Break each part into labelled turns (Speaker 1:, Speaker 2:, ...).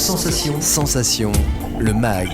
Speaker 1: Sensation. Sensation, le MAG.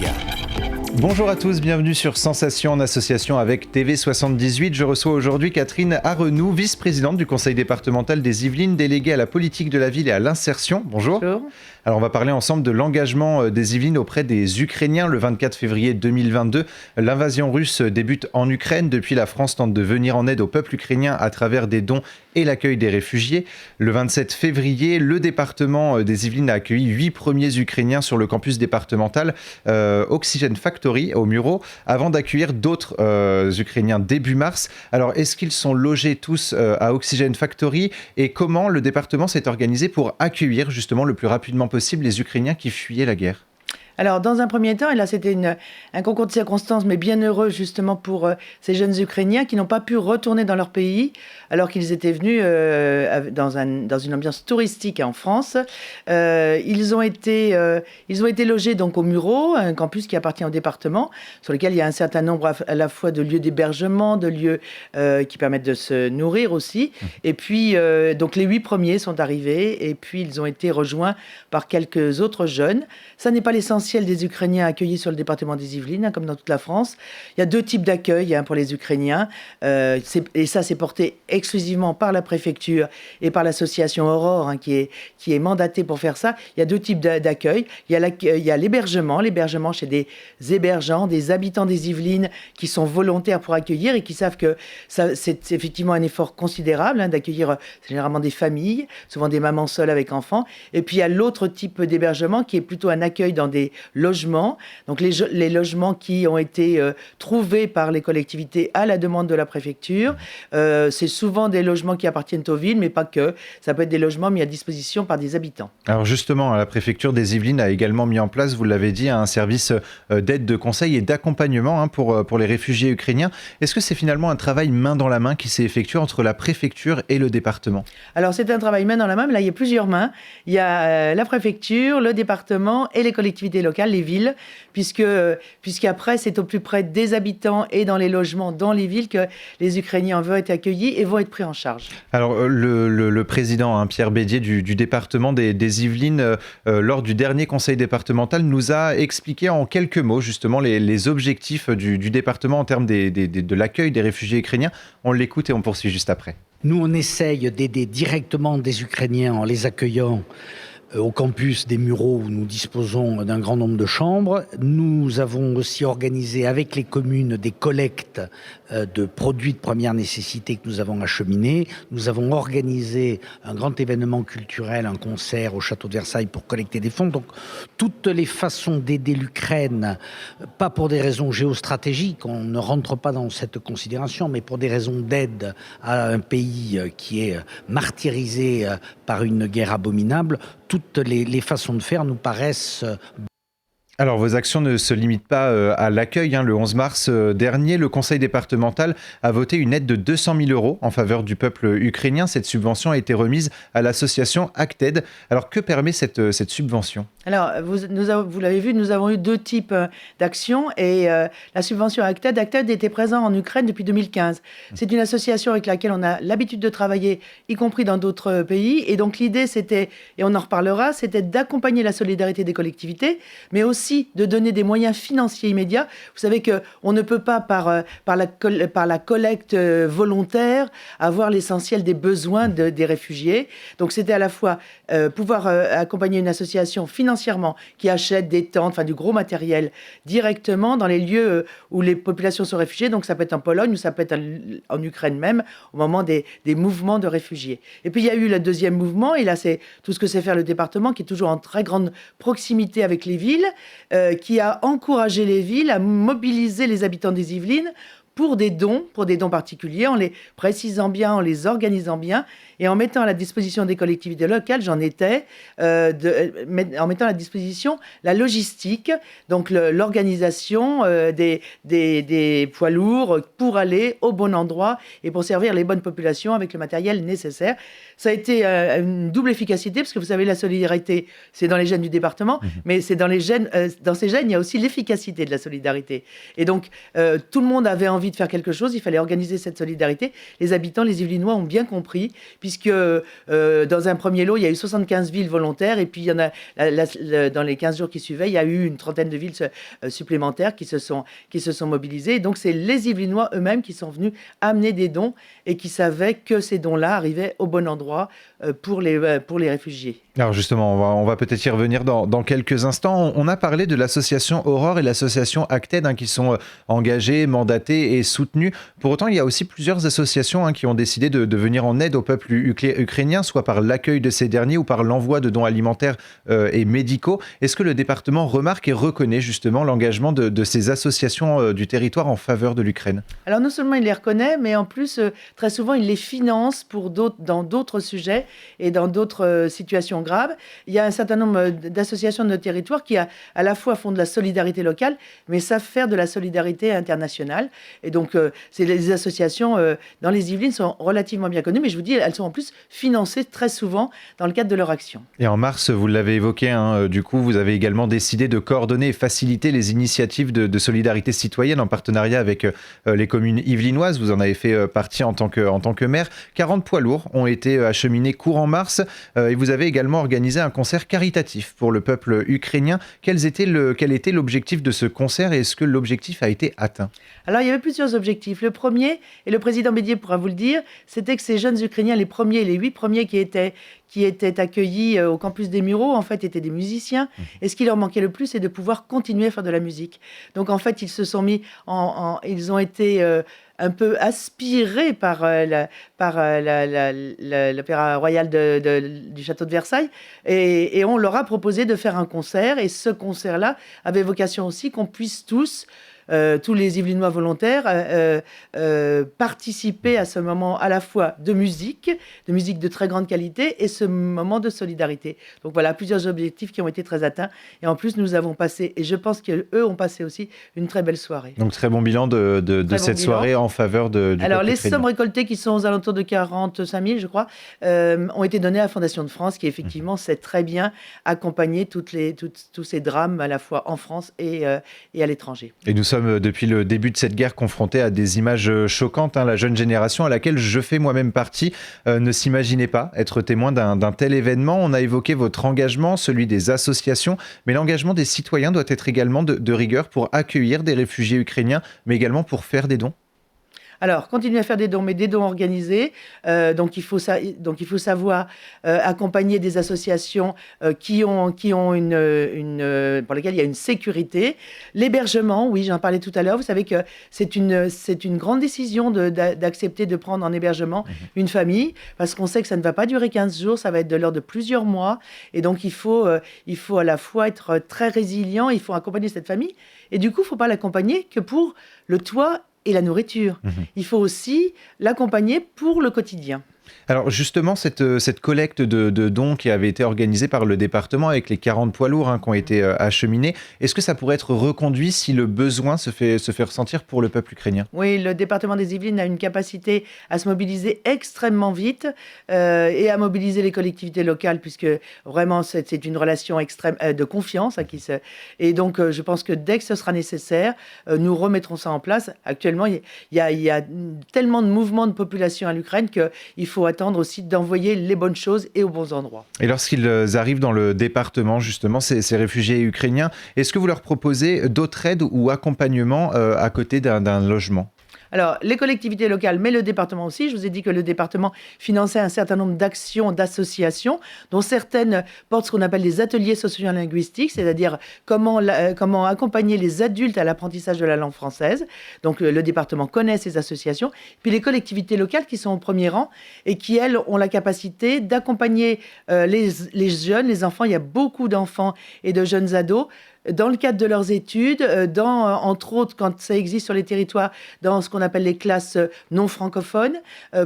Speaker 2: Bonjour à tous, bienvenue sur Sensation en association avec TV78. Je reçois aujourd'hui Catherine Arenoux, vice-présidente du conseil départemental des Yvelines, déléguée à la politique de la ville et à l'insertion. Bonjour.
Speaker 3: Bonjour.
Speaker 2: Alors on va parler ensemble de l'engagement des Yvelines auprès des Ukrainiens. Le 24 février 2022, l'invasion russe débute en Ukraine. Depuis, la France tente de venir en aide au peuple ukrainien à travers des dons et l'accueil des réfugiés. Le 27 février, le département des Yvelines a accueilli 8 premiers Ukrainiens sur le campus départemental Oxygen Factory au Mureaux, avant d'accueillir d'autres Ukrainiens début mars. Alors, est-ce qu'ils sont logés tous à Oxygen Factory et comment le département s'est organisé pour accueillir justement le plus rapidement possible les Ukrainiens qui fuyaient la guerre ?
Speaker 3: Alors, dans un premier temps, et là c'était un concours de circonstances, mais bien heureux justement pour ces jeunes Ukrainiens qui n'ont pas pu retourner dans leur pays alors qu'ils étaient venus dans une ambiance touristique en France. Ils ont été logés donc au Mureaux, un campus qui appartient au département, sur lequel il y a un certain nombre à la fois de lieux d'hébergement, de lieux qui permettent de se nourrir aussi. Et puis, donc les 8 premiers sont arrivés et puis ils ont été rejoints par quelques autres jeunes. Ça n'est pas l'essentiel des Ukrainiens accueillis sur le département des Yvelines, comme dans toute la France. Il y a 2 types d'accueil pour les Ukrainiens. Et ça, c'est porté exclusivement par la préfecture et par l'association Aurore, qui est mandatée pour faire ça. Il y a 2 types d'accueil. Il y a l'hébergement chez des hébergeants, des habitants des Yvelines qui sont volontaires pour accueillir et qui savent que c'est effectivement un effort considérable d'accueillir généralement des familles, souvent des mamans seules avec enfants. Et puis il y a l'autre type d'hébergement qui est plutôt un accueil dans des logements, donc les logements qui ont été trouvés par les collectivités à la demande de la préfecture. C'est souvent des logements qui appartiennent aux villes, mais pas que. Ça peut être des logements mis à disposition par des habitants. Alors
Speaker 2: justement, la préfecture des Yvelines a également mis en place, vous l'avez dit, un service d'aide, de conseil et d'accompagnement pour les réfugiés ukrainiens. Est-ce que c'est finalement un travail main dans la main qui s'est effectué entre la préfecture et le département ?
Speaker 3: Alors c'est un travail main dans la main, mais là il y a plusieurs mains. Il y a la préfecture, le département et les collectivités locales, les villes, puisqu'après c'est au plus près des habitants et dans les logements dans les villes que les Ukrainiens vont être accueillis et vont être pris en charge.
Speaker 2: Alors le président Pierre Bédier du département des Yvelines, lors du dernier conseil départemental, nous a expliqué en quelques mots justement les objectifs du département en termes de l'accueil des réfugiés ukrainiens. On l'écoute et on poursuit juste après.
Speaker 4: Nous, on essaye d'aider directement des Ukrainiens en les accueillant au campus des Mureaux où nous disposons d'un grand nombre de chambres. Nous avons aussi organisé avec les communes des collectes de produits de première nécessité que nous avons acheminés. Nous avons organisé un grand événement culturel, un concert au château de Versailles pour collecter des fonds. Donc toutes les façons d'aider l'Ukraine, pas pour des raisons géostratégiques, on ne rentre pas dans cette considération, mais pour des raisons d'aide à un pays qui est martyrisé par une guerre abominable. Toutes les façons de faire nous paraissent...
Speaker 2: Alors, vos actions ne se limitent pas à l'accueil. Le 11 mars dernier, le conseil départemental a voté une aide de 200 000 € en faveur du peuple ukrainien. Cette subvention a été remise à l'association Acted. Alors, que permet cette subvention ?
Speaker 3: Alors, vous l'avez vu, nous avons eu 2 types d'actions et la subvention Acted était présente en Ukraine depuis 2015. C'est une association avec laquelle on a l'habitude de travailler, y compris dans d'autres pays. Et donc, l'idée, c'était, et on en reparlera, c'était d'accompagner la solidarité des collectivités, mais aussi de donner des moyens financiers immédiats. Vous savez qu'on ne peut pas, par la collecte volontaire, avoir l'essentiel des besoins des réfugiés. Donc, c'était à la fois pouvoir accompagner une association financièrement qui achète des tentes, du gros matériel directement dans les lieux où les populations sont réfugiées. Donc, ça peut être en Pologne ou ça peut être en Ukraine même, au moment des mouvements de réfugiés. Et puis, il y a eu le deuxième mouvement, et là, c'est tout ce que sait faire le département, qui est toujours en très grande proximité avec les villes, qui a encouragé les villes à mobiliser les habitants des Yvelines pour des dons particuliers, en les précisant bien, en les organisant bien, et en mettant à la disposition des collectivités locales, en mettant à la disposition la logistique, donc l'organisation des poids lourds pour aller au bon endroit et pour servir les bonnes populations avec le matériel nécessaire. Ça a été une double efficacité, parce que vous savez, la solidarité, c'est dans les gènes du département, mais c'est dans ces gènes, il y a aussi l'efficacité de la solidarité. Et donc, tout le monde avait envie envie de faire quelque chose, il fallait organiser cette solidarité. Les habitants, les Yvelinois ont bien compris, puisque dans un premier lot, il y a eu 75 villes volontaires, et puis il y en a, dans les 15 jours qui suivaient, il y a eu une trentaine de villes supplémentaires qui se sont mobilisées. Et donc, c'est les Yvelinois eux-mêmes qui sont venus amener des dons et qui savaient que ces dons-là arrivaient au bon endroit pour les réfugiés.
Speaker 2: Alors justement, on va peut-être y revenir dans quelques instants. On a parlé de l'association Aurore et l'association Acted qui sont engagées, mandatées et soutenues. Pour autant, il y a aussi plusieurs associations qui ont décidé de venir en aide au peuple ukrainien, soit par l'accueil de ces derniers ou par l'envoi de dons alimentaires et médicaux. Est-ce que le département remarque et reconnaît justement l'engagement de ces associations du territoire en faveur de l'Ukraine?
Speaker 3: Alors non seulement il les reconnaît, mais en plus, très souvent, il les finance dans d'autres sujets et dans d'autres situations graves. Il y a un certain nombre d'associations de notre territoire qui à la fois font de la solidarité locale, mais savent faire de la solidarité internationale. Et donc, les associations dans les Yvelines sont relativement bien connues, mais je vous dis, elles sont en plus financées très souvent dans le cadre de leur action.
Speaker 2: Et en mars, vous l'avez évoqué, du coup, vous avez également décidé de coordonner et faciliter les initiatives de solidarité citoyenne en partenariat avec les communes yvelinoises. Vous en avez fait partie en tant que maire. 40 poids lourds ont été acheminés courant mars et vous avez également organisé un concert caritatif pour le peuple ukrainien. Quel était l'objectif de ce concert et est-ce que l'objectif a été atteint?
Speaker 3: Alors, il y avait plusieurs objectifs. Le premier, et le président Bédier pourra vous le dire, c'était que ces jeunes Ukrainiens, les 8 premiers qui étaient accueillis au campus des Mureaux, en fait, étaient des musiciens. Et ce qui leur manquait le plus, c'est de pouvoir continuer à faire de la musique. Donc, en fait, ils se sont mis ils ont été un peu aspirés par l'Opéra Royal du Château de Versailles. Et on leur a proposé de faire un concert. Et ce concert-là avait vocation aussi qu'on puisse tous les Yvelinois volontaires participer à ce moment à la fois de musique de très grande qualité et ce moment de solidarité. Donc voilà, plusieurs objectifs qui ont été très atteints. Et en plus, nous avons passé, et je pense qu'eux ont passé aussi, une très belle soirée.
Speaker 2: Donc très bon bilan de cette soirée en faveur du
Speaker 3: Alors les
Speaker 2: ukrainien.
Speaker 3: sommes récoltées qui sont aux alentours de 45 000, je crois, ont été données à la Fondation de France qui effectivement sait très bien accompagner tous ces drames à la fois en France et à l'étranger.
Speaker 2: Et nous sommes depuis le début de cette guerre confrontés à des images choquantes. La jeune génération à laquelle je fais moi-même partie ne s'imaginait pas être témoin d'un tel événement. On a évoqué votre engagement, celui des associations, mais l'engagement des citoyens doit être également de rigueur pour accueillir des réfugiés ukrainiens, mais également pour faire des dons.
Speaker 3: Alors, continuer à faire des dons, mais des dons organisés. Donc, il faut savoir accompagner des associations qui ont pour lesquelles il y a une sécurité. L'hébergement, oui, j'en parlais tout à l'heure. Vous savez que c'est une grande décision d'accepter de prendre en hébergement une famille, parce qu'on sait que ça ne va pas durer 15 jours, ça va être de l'ordre de plusieurs mois. Et donc, il faut à la fois être très résilient, il faut accompagner cette famille. Et du coup, il ne faut pas l'accompagner que pour le toit et la nourriture. Il faut aussi l'accompagner pour le quotidien.
Speaker 2: Alors justement, cette collecte de dons qui avait été organisée par le département avec les 40 poids lourds qui ont été acheminés, est-ce que ça pourrait être reconduit si le besoin se fait ressentir pour le peuple ukrainien? Oui,
Speaker 3: le département des Yvelines a une capacité à se mobiliser extrêmement vite et à mobiliser les collectivités locales, puisque vraiment c'est une relation extrême de confiance. Et donc je pense que dès que ce sera nécessaire, nous remettrons ça en place. Actuellement, il y a tellement de mouvements de population à l'Ukraine qu'il faut attendre aussi d'envoyer les bonnes choses et aux bons endroits.
Speaker 2: Et lorsqu'ils arrivent dans le département, justement, ces réfugiés ukrainiens, est-ce que vous leur proposez d'autres aides ou accompagnements à côté d'un logement ?
Speaker 3: Alors, les collectivités locales, mais le département aussi. Je vous ai dit que le département finançait un certain nombre d'actions, d'associations, dont certaines portent ce qu'on appelle des ateliers socio-linguistiques, c'est-à-dire comment accompagner les adultes à l'apprentissage de la langue française. Donc, le département connaît ces associations. Puis les collectivités locales qui sont au premier rang et qui, elles, ont la capacité d'accompagner les jeunes, les enfants. Il y a beaucoup d'enfants et de jeunes ados dans le cadre de leurs études, entre autres, quand ça existe sur les territoires, dans ce qu'on appelle les classes non francophones,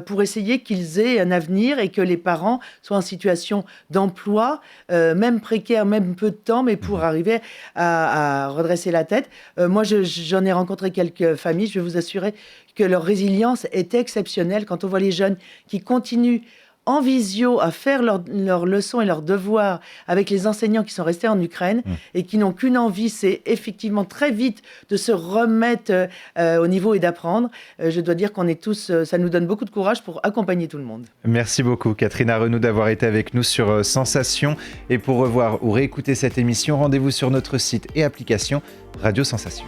Speaker 3: pour essayer qu'ils aient un avenir et que les parents soient en situation d'emploi, même précaire, même peu de temps, mais pour arriver à redresser la tête. Moi, j'en ai rencontré quelques familles, je vais vous assurer que leur résilience est exceptionnelle quand on voit les jeunes qui continuent en visio à faire leurs leçons et leurs devoirs avec les enseignants qui sont restés en Ukraine et qui n'ont qu'une envie, c'est effectivement très vite de se remettre au niveau et d'apprendre. Je dois dire qu'on est tous, ça nous donne beaucoup de courage pour accompagner tout le monde.
Speaker 2: Merci beaucoup Catherine Arenoux d'avoir été avec nous sur Sensation. Et pour revoir ou réécouter cette émission, rendez-vous sur notre site et application Radio Sensation.